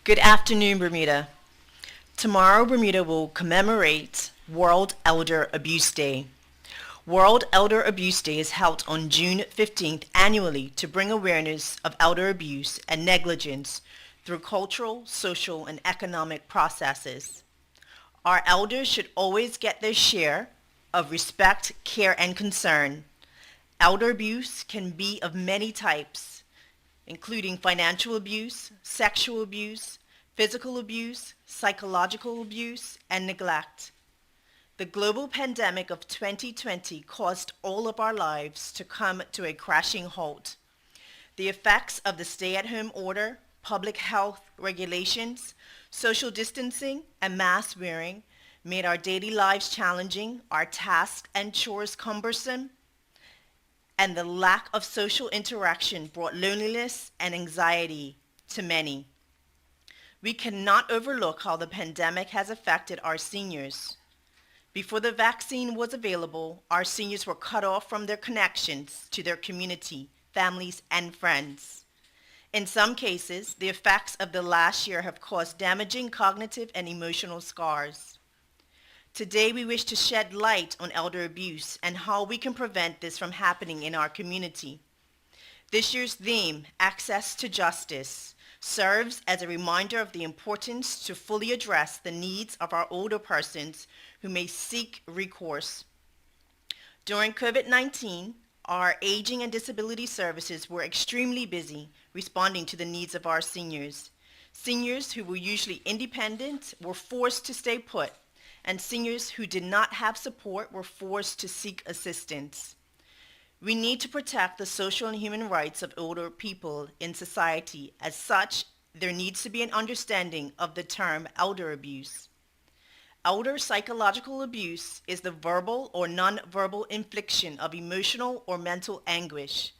Good afternoon, Bermuda. Tomorrow, Bermuda will commemorate World Elder Abuse Day. World Elder Abuse Day is held on June 15th annually to bring awareness of elder abuse and negligence through cultural, social, and economic processes. Our elders should always get their share of respect, care, and concern. Elder abuse can be of many types, including financial abuse, sexual abuse, physical abuse, psychological abuse, and neglect. The global pandemic of 2020 caused all of our lives to come to a crashing halt. The effects of the stay-at-home order, public health regulations, social distancing, and mask wearing made our daily lives challenging, our tasks and chores cumbersome, and the lack of social interaction brought loneliness and anxiety to many. We cannot overlook how the pandemic has affected our seniors. Before the vaccine was available, our seniors were cut off from their connections to their community, families, and friends. In some cases, the effects of the last year have caused damaging cognitive and emotional scars. Today, we wish to shed light on elder abuse and how we can prevent this from happening in our community. This year's theme, Access to Justice, serves as a reminder of the importance to fully address the needs of our older persons who may seek recourse. During COVID-19, our aging and disability services were extremely busy responding to the needs of our seniors. Seniors who were usually independent were forced to stay put, and seniors who did not have support were forced to seek assistance. We need to protect the social and human rights of older people in society. As such, there needs to be an understanding of the term elder abuse. Elder psychological abuse is the verbal or nonverbal infliction of emotional or mental anguish.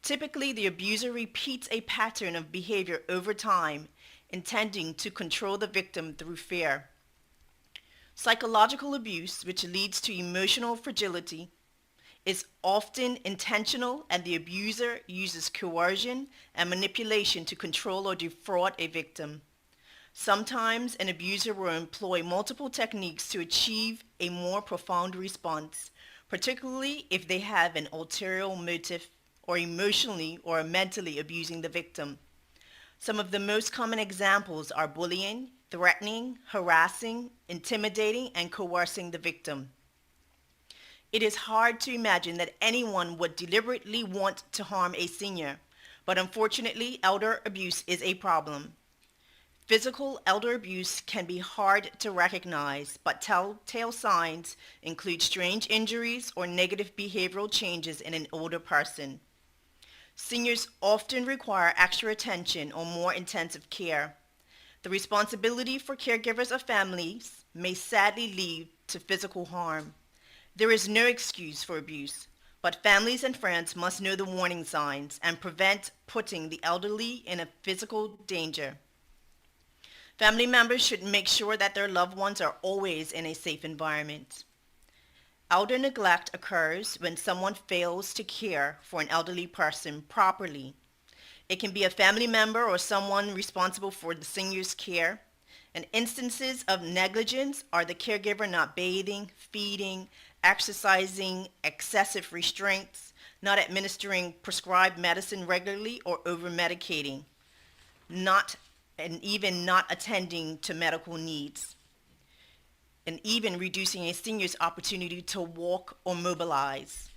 Typically, the abuser repeats a pattern of behavior over time, intending to control the victim through fear. Psychological abuse, which leads to emotional fragility, is often intentional, and the abuser uses coercion and manipulation to control or defraud a victim. Sometimes an abuser will employ multiple techniques to achieve a more profound response, particularly if they have an ulterior motive or emotionally or mentally abusing the victim. Some of the most common examples are bullying, threatening, harassing, intimidating, and coercing the victim. It is hard to imagine that anyone would deliberately want to harm a senior, but unfortunately, elder abuse is a problem. Physical elder abuse can be hard to recognize, but telltale signs include strange injuries or negative behavioral changes in an older person. Seniors often require extra attention or more intensive care. The responsibility for caregivers of families may sadly lead to physical harm. There is no excuse for abuse, but families and friends must know the warning signs and prevent putting the elderly in a physical danger. Family members should make sure that their loved ones are always in a safe environment. Elder neglect occurs when someone fails to care for an elderly person properly. It can be a family member or someone responsible for the senior's care. And instances of negligence are the caregiver not bathing, feeding, exercising, excessive restraints, not administering prescribed medicine regularly or over-medicating, and even not attending to medical needs, and even reducing a senior's opportunity to walk or mobilize.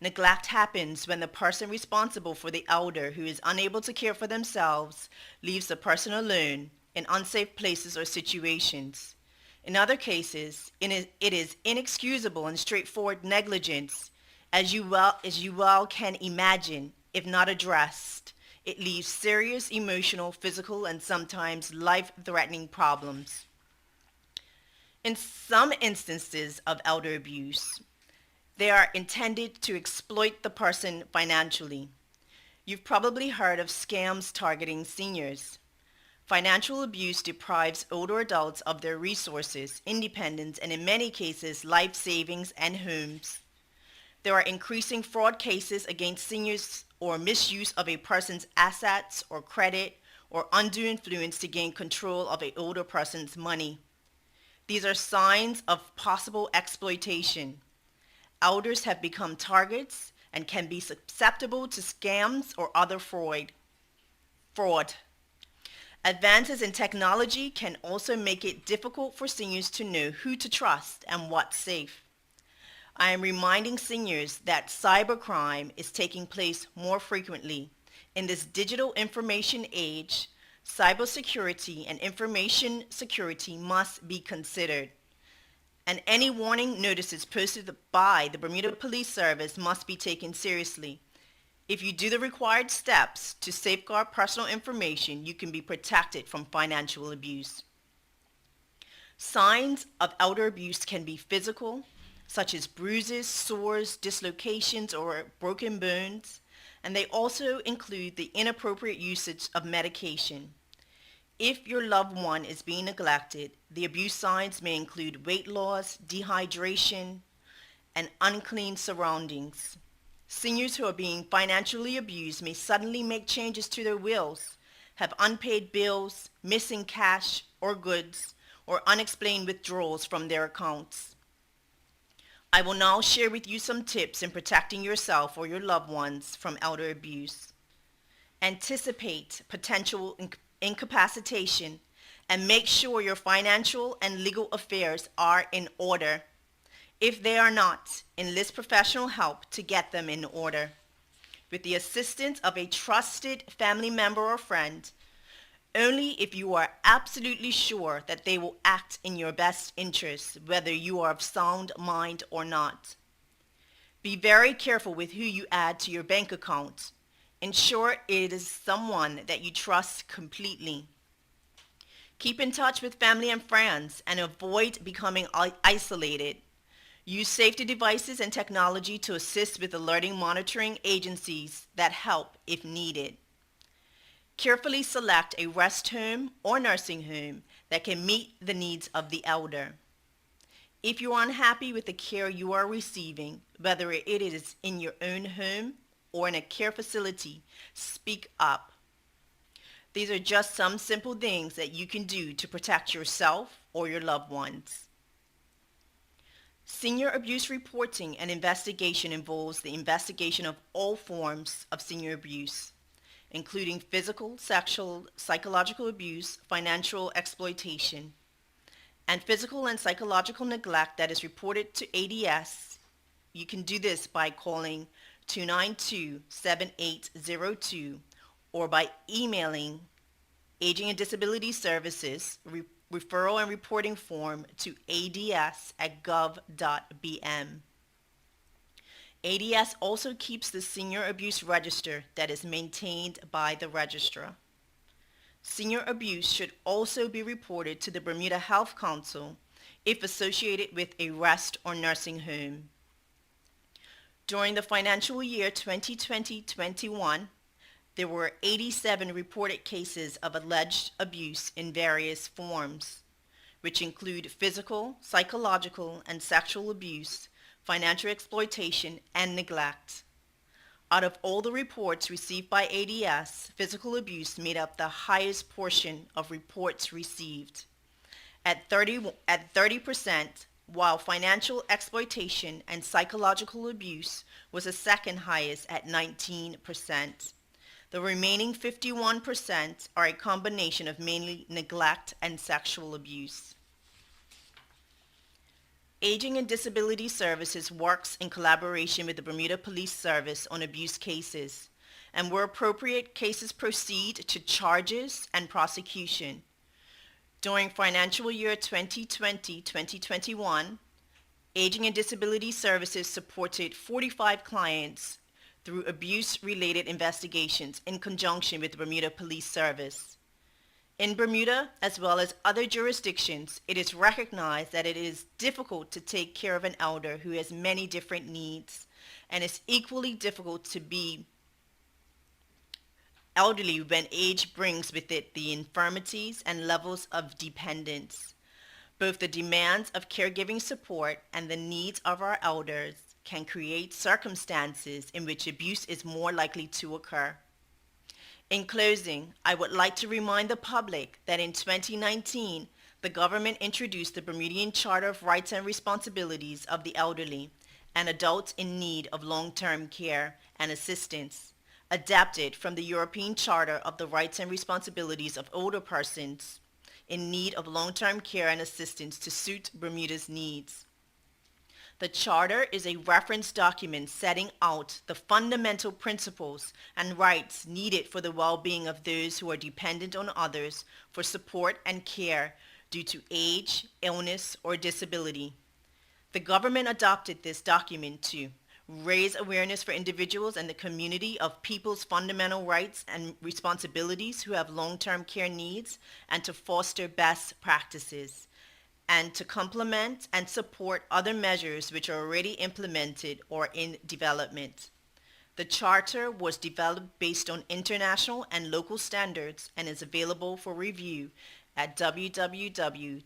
Neglect happens when the person responsible for the elder who is unable to care for themselves leaves the person alone in unsafe places or situations. In other cases, it is inexcusable and straightforward negligence, as you well can imagine. If not addressed, it leaves serious emotional, physical, and sometimes life-threatening problems. In some instances of elder abuse, they are intended to exploit the person financially. You've probably heard of scams targeting seniors. Financial abuse deprives older adults of their resources, independence, and in many cases, life savings and homes. There are increasing fraud cases against seniors or misuse of a person's assets or credit or undue influence to gain control of an older person's money. These are signs of possible exploitation. Elders have become targets and can be susceptible to scams or other fraud. Advances in technology can also make it difficult for seniors to know who to trust and what's safe. I am reminding seniors that cybercrime is taking place more frequently. In this digital information age, cybersecurity and information security must be considered, and any warning notices posted by the Bermuda Police Service must be taken seriously. If you do the required steps to safeguard personal information, you can be protected from financial abuse. Signs of elder abuse can be physical, such as bruises, sores, dislocations, or broken bones, and they also include the inappropriate usage of medication. If your loved one is being neglected, the abuse signs may include weight loss, dehydration, and unclean surroundings. Seniors who are being financially abused may suddenly make changes to their wills, have unpaid bills, missing cash or goods, or unexplained withdrawals from their accounts. I will now share with you some tips in protecting yourself or your loved ones from elder abuse. Anticipate potential incapacitation and make sure your financial and legal affairs are in order. If they are not, enlist professional help to get them in order. With the assistance of a trusted family member or friend, only if you are absolutely sure that they will act in your best interest, whether you are of sound mind or not. Be very careful with who you add to your bank account. Ensure it is someone that you trust completely. Keep in touch with family and friends and avoid becoming isolated. Use safety devices and technology to assist with alerting monitoring agencies that help if needed. Carefully select a rest home or nursing home that can meet the needs of the elder. If you are unhappy with the care you are receiving, whether it is in your own home or in a care facility, speak up. These are just some simple things that you can do to protect yourself or your loved ones. Senior abuse reporting and investigation involves the investigation of all forms of senior abuse, including physical, sexual, psychological abuse, financial exploitation, and physical and psychological neglect that is reported to ADS. You can do this by calling 292-7802 or by emailing Aging and Disability Services referral and reporting form to ads@gov.bm. ADS also keeps the Senior Abuse Register that is maintained by the registrar. Senior abuse should also be reported to the Bermuda Health Council if associated with a rest or nursing home. During the financial year 2020-21, there were 87 reported cases of alleged abuse in various forms, which include physical, psychological, and sexual abuse, financial exploitation, and neglect. Out of all the reports received by ADS, physical abuse made up the highest portion of reports received at 30%, while financial exploitation and psychological abuse was the second highest at 19%. The remaining 51% are a combination of mainly neglect and sexual abuse. Aging and Disability Services works in collaboration with the Bermuda Police Service on abuse cases, and where appropriate, cases proceed to charges and prosecution. During financial year 2020-2021, Aging and Disability Services supported 45 clients through abuse-related investigations in conjunction with the Bermuda Police Service. In Bermuda, as well as other jurisdictions, it is recognized that it is difficult to take care of an elder who has many different needs, and it's equally difficult to be elderly when age brings with it the infirmities and levels of dependence. Both the demands of caregiving support and the needs of our elders can create circumstances in which abuse is more likely to occur. In closing, I would like to remind the public that in 2019, the government introduced the Bermudian Charter of Rights and Responsibilities of the Elderly and Adults in Need of Long-Term Care and Assistance, adapted from the European Charter of the Rights and Responsibilities of Older Persons in Need of Long-Term Care and Assistance to suit Bermuda's needs. The Charter is a reference document setting out the fundamental principles and rights needed for the well-being of those who are dependent on others for support and care due to age, illness, or disability. The government adopted this document to raise awareness for individuals and the community of people's fundamental rights and responsibilities who have long-term care needs and to foster best practices and to complement and support other measures which are already implemented or in development. The Charter was developed based on international and local standards and is available for review at www.gov.bm.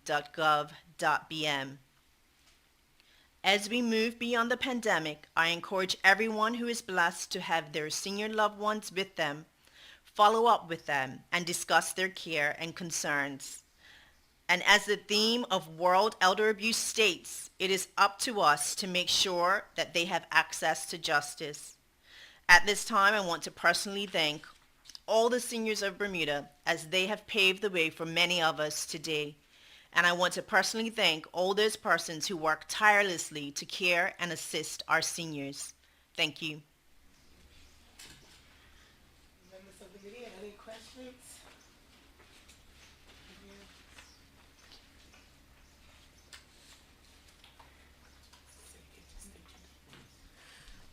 As we move beyond the pandemic, I encourage everyone who is blessed to have their senior loved ones with them, follow up with them, and discuss their care and concerns. And as the theme of World Elder Abuse states, it is up to us to make sure that they have access to justice. At this time, I want to personally thank all the seniors of Bermuda as they have paved the way for many of us today. And I want to personally thank all those persons who work tirelessly to care and assist our seniors. Thank you. Members of the media, any questions?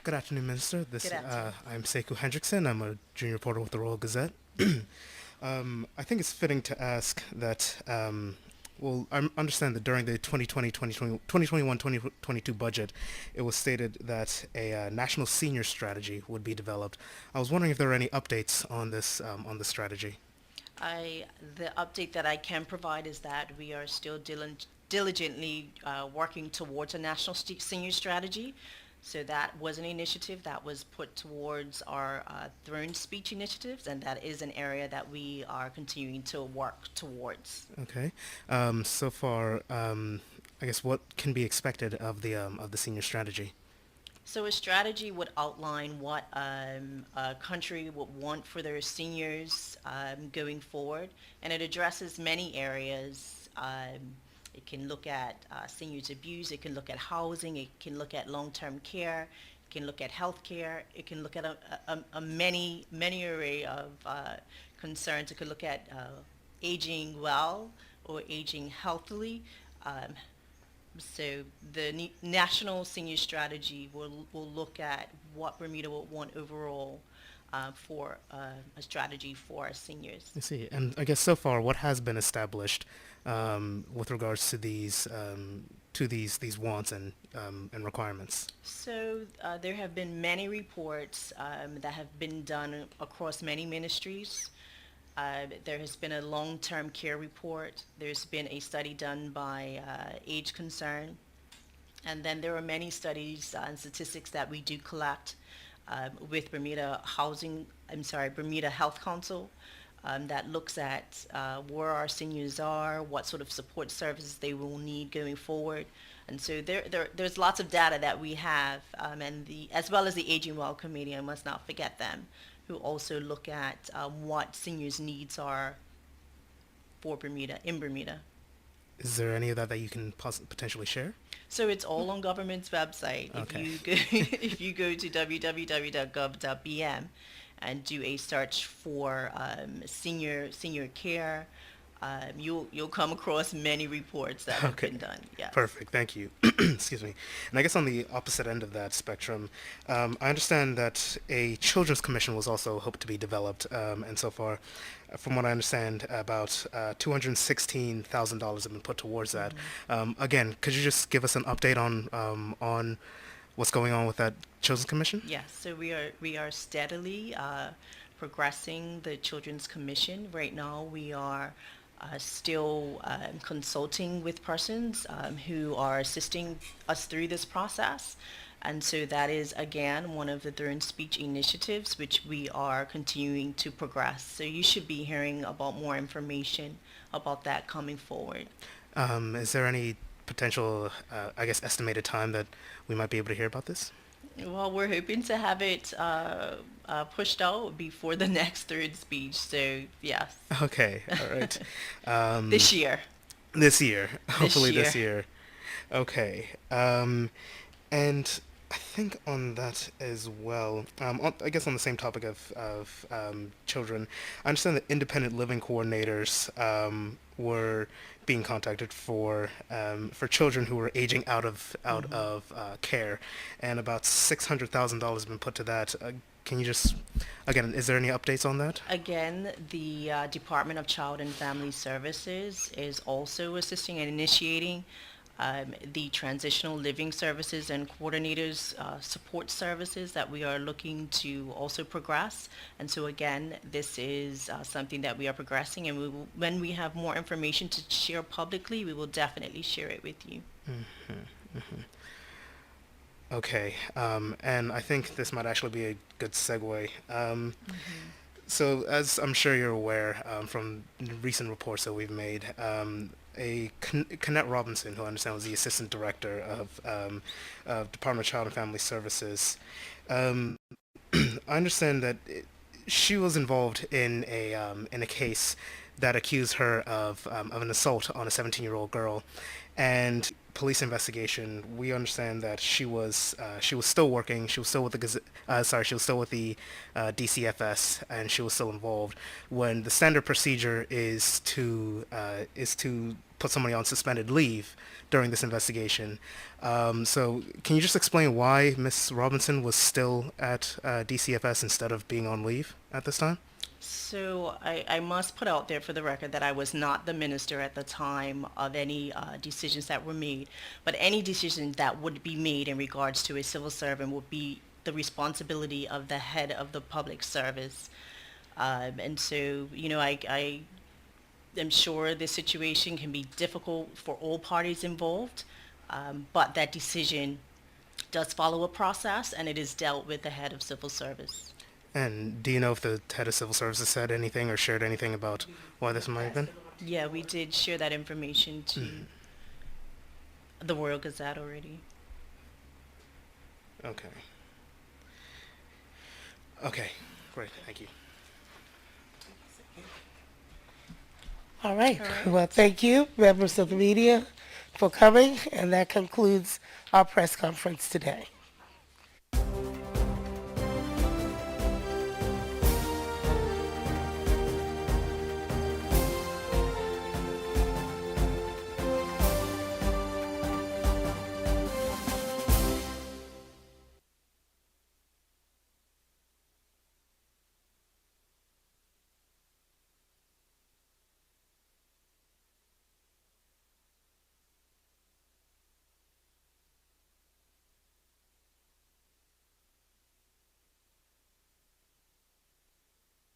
Good afternoon, Minister. Good afternoon. I'm Sekou Hendrickson. I'm a junior reporter with the Royal Gazette. I think it's fitting to ask that, I understand that during the 2021-2022 budget, it was stated that a national senior strategy would be developed. I was wondering if there are any updates on this strategy. The update that I can provide is that we are still diligently working towards a national senior strategy. So that was an initiative that was put towards our throne speech initiatives, and that is an area that we are continuing to work towards. Okay. So far, I guess what can be expected of the senior strategy? So a strategy would outline what a country would want for their seniors going forward, and it addresses many areas. It can look at seniors abuse, it can look at housing, it can look at long-term care, it can look at health care, it can look at a many array of concerns. It could look at aging well or aging healthily. So the national senior strategy will look at what Bermuda will want overall for a strategy for our seniors. I see. And I guess so far, what has been established with regards to these wants and requirements? So there have been many reports that have been done across many ministries. There has been a long-term care report. There's been a study done by Age Concern. And then there are many studies and statistics that we do collect with Bermuda Health Council that looks at where our seniors are, what sort of support services they will need going forward. And so there's lots of data that we have, as well as the Aging Well Committee, I must not forget them, who also look at what seniors' needs are for Bermuda, in Bermuda. Is there any of that you can potentially share? So it's all on government's website. Okay. If you go to www.gov.bm and do a search for senior care, you'll come across many reports that have been done. Yeah. Perfect. Thank you. Excuse me. And I guess on the opposite end of that spectrum, I understand that a children's commission was also hoped to be developed, and so far, from what I understand, about $216,000 have been put towards that. Again, could you just give us an update on what's going on with that children's commission? Yes. So we are steadily progressing the children's commission. Right now, we are still consulting with persons who are assisting us through this process. And so that is, again, one of the Third Speech initiatives which we are continuing to progress. So you should be hearing about more information about that coming forward. Is there any potential, I guess, estimated time that we might be able to hear about this? Well, we're hoping to have it pushed out before the next third speech. So yes, Okay, all right. Um, this year. this year, This hopefully year. this year. Okay. And I think on that as well, I guess on the same topic of children, I understand that independent living coordinators were being contacted for children who were aging out of care, and about $600,000 has been put to that. Can you just, again, is there any updates on that? Again, the Department of Child and Family Services is also assisting and initiating the transitional living services and coordinators support services that we are looking to also progress. And so again, this is something that we are progressing, and when we have more information to share publicly, we will definitely share it with you. Okay, and I think this might actually be a good segue. Mhm. So, as I'm sure you're aware from recent reports that we've made, Kenneth Robinson, who I understand was the assistant director of Department of Child and Family Services, um, I understand that she was involved in a case that accused her of an assault on a 17-year-old girl, and police investigation. We understand that she was still working. She was still with the she was still with the DCFS, and she was still involved. When the standard procedure is to put somebody on suspended leave during this investigation. So can you just explain why Miss Robinson was still at DCFS instead of being on leave at this time? So I must put out there for the record that I was not the minister at the time of any decisions that were made, but any decision that would be made in regards to a civil servant would be the responsibility of the head of the public service. And so, I am sure this situation can be difficult for all parties involved, but that decision does follow a process, and it is dealt with the head of civil service. And do you know if the head of civil services said anything or shared anything about why this might have Pass been? it on to Yeah, we did share that information to the Royal Gazette already. Okay. Okay. Great. Thank you. All right. All right. Well, thank you, members of the media, for coming, and that concludes our press conference today.